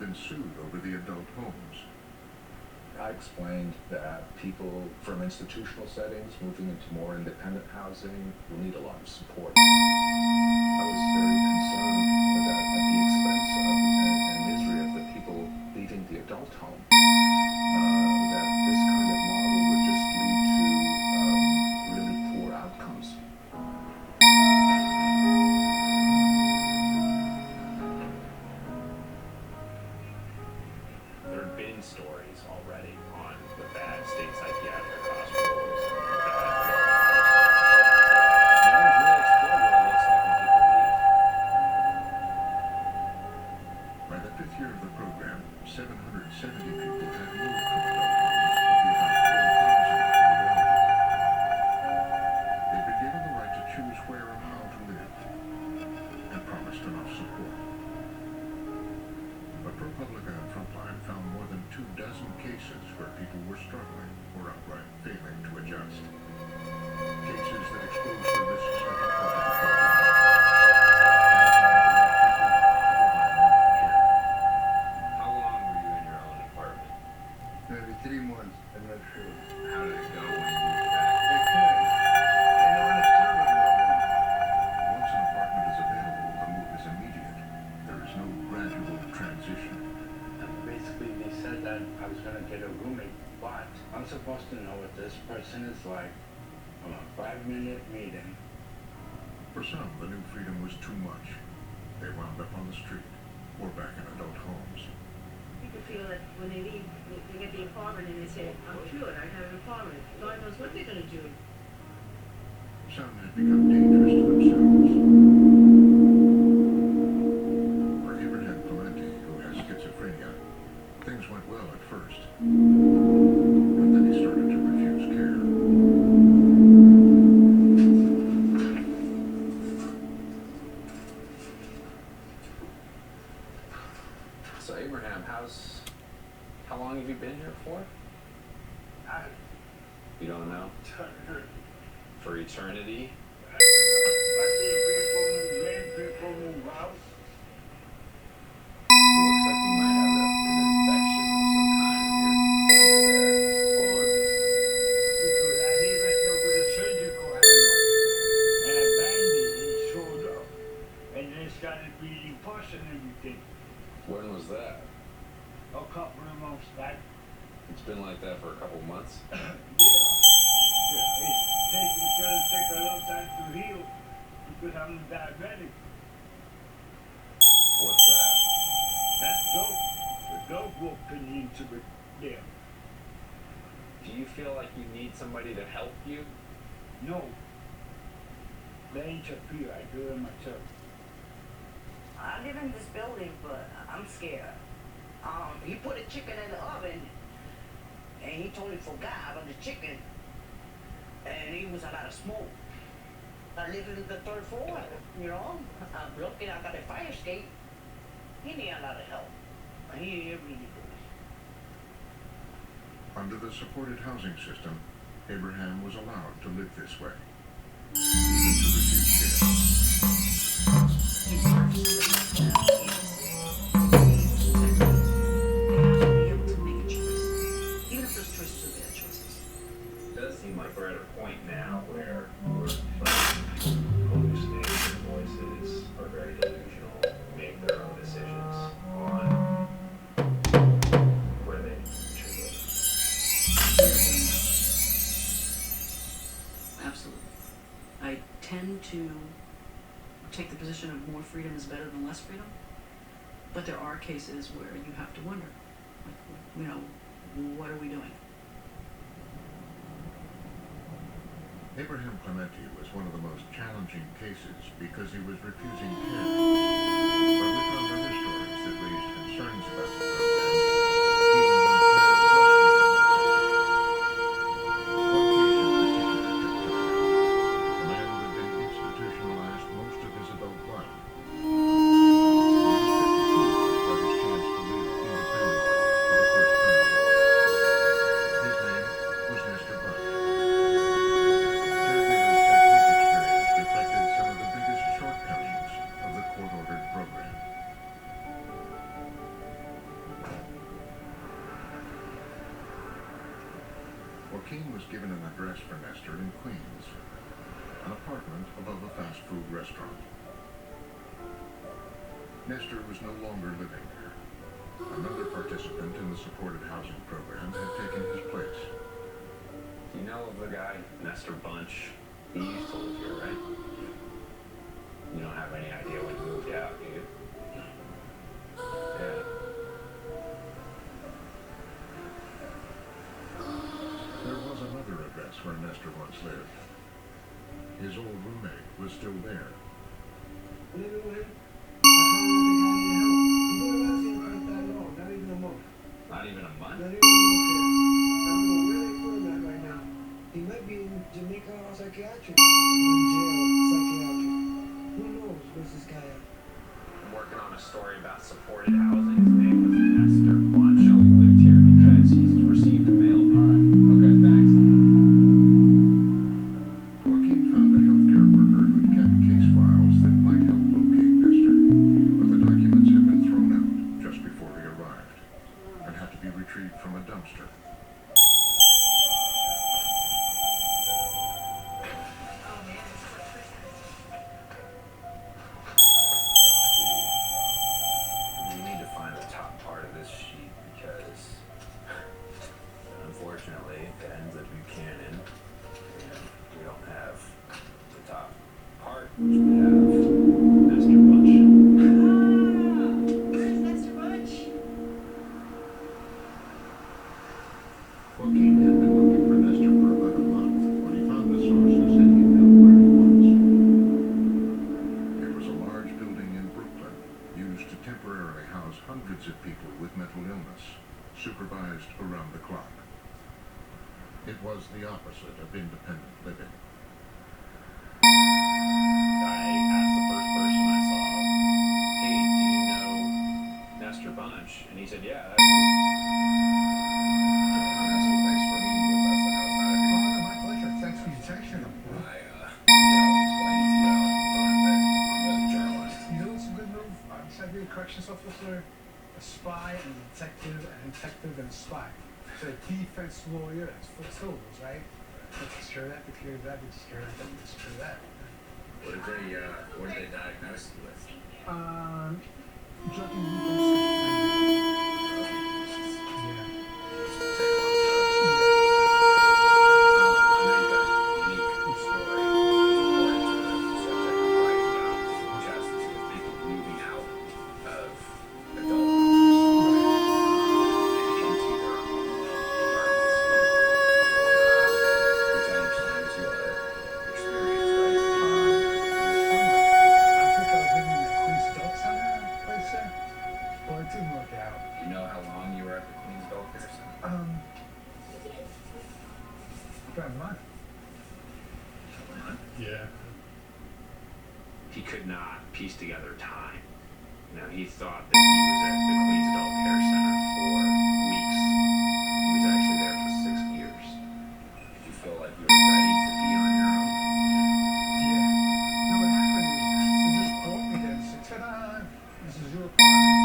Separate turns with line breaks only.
been sued over the adult homes.
I explained that people from institutional settings moving into more independent housing will need a lot of support. I was very concerned that at the expense of and misery of the people leaving the adult home, that this kind of model would just lead to really poor outcomes.
There have been stories already on the bad state psychiatric hospitals and the bad. No one's really explored what it looks like when people leave.
By the fifth year of the program, 770 people had moved from adult homes of the about 4,000 available. They've been given the right to choose where and how to live, and promised enough support. But ProPublica and Frontline found more than 24 cases where people were struggling or outright failing to adjust. Cases that expose the risks of a poverty program.
How long were you in your own apartment?
Maybe 3 months, I'm not sure.
How did it go when you moved back?
They could. I don't want to serve with no one.
Once an apartment is available, the move is immediate. There is no gradual transition.
Basically, they said that I was going to get a roommate, but I'm supposed to know what this person is like from a 5-minute meeting.
For some, the new freedom was too much. They wound up on the street or back in adult homes.
People feel that when they leave, they get the apartment and they say, I'm cured, I have an apartment. God knows what they're going to do.
Some had become dangerous to themselves. For Abraham Clemente, who has schizophrenia, things went well at first. But then he started to refuse care.
So Abraham, how long have you been here for?
I
You don't know? For eternity?
people move out.
It looks like you might have an infection of some kind in your finger
Or because I hit myself with a surgical hammer and a bandage and it showed up. And then it started bleeding pus and everything.
there. When was that?
A couple of months back.
It's been like that for a couple months.
It's gonna take a long time to heal because I'm diabetic.
What's that?
That's dope. The dope will continue to be there.
Do you feel like you need somebody to help you?
No. They interfere. I do it myself.
I live in this building, but I'm scared. He put a chicken in the oven, and he totally forgot about the chicken, and it was a lot of smoke. I live in the 3rd floor, you know. I'm lucky I got a fire escape. He need a lot of help. He really good.
Under the supported housing system, Abraham was allowed to live this way, even to refuse care.
It does seem like we're at a point now where we're letting hallucinate their voices are very delusional, make their own decisions on where they should live.
Absolutely. I tend to take the position of more freedom is better than less freedom, but there are cases where you have to wonder, like, you know, what are we doing?
Abraham Clemente was one of the most challenging cases because he was refusing care. But we found other stories that raised concerns about the program, even when care was becoming One case in particular took time. A man who had been institutionalized most of his adult life. He was 52 when he got his chance to live independently for the first time. His name was Mr. Bunch. Caregivers said his experience reflected some of the biggest shortcomings of the court-ordered program. Joaquin was given an address for Nestor in Queens, an apartment above a fast food restaurant. Nestor was no longer living there. Another participant in the supported housing program had taken his place.
You know of the guy, Nestor Bunch? He used to live here, right? You don't have any idea when he moved out, do you? Yeah.
There was another address where Nestor once lived. His old roommate was still there.
Not even a month?
He might be in Jamaica or psychiatric. Or in jail, psychiatric. Who knows where's this guy at?
I'm working on a story about supported housing. His name was Nestor Bunch. He lived here because he's received a mail. Okay, thanks.
Joaquin found a healthcare worker who'd kept case files that might help locate Nestor, but the documents had been thrown out just before he arrived and had to be retrieved from a dumpster.
Oh man, this is like Christmas.
We need to find the top part of this sheet because, unfortunately, it ends at Buchanan, and we don't have the top part, which we have Nestor Bunch.
Where's Nestor Bunch?
Joaquin had been looking for Nestor for about a month when he found the sources that he knew where he was. It was a large building in Brooklyn, used to temporarily house hundreds of people with mental illness, supervised around the clock. It was the opposite of independent living.
I asked the first person I saw, hey, do you know Nestor Bunch? And he said, yeah, that's me.
Nestor, thanks for meeting with us. I know it's not every
Oh, no, my pleasure. Thanks for your attention.
explained to you out front that I'm a journalist.
You know what's a good move? Instead of being a corrections officer, a spy and a detective and a spy. So a defense lawyer, that's four syllables, right? Takes care of that, takes care of that, takes care of that, takes care of that.
What did they diagnose you with?
Drug and schizophrenia. Yeah. About a month. Yeah.
He could not piece together time. You know, he thought that he was at the Queens Adult Care Center for weeks. He was actually there for 6 years. Did you feel like you were ready to be on your own?
Yeah. No, what happened is, they just brought me there and said, ta-da, this is your apartment.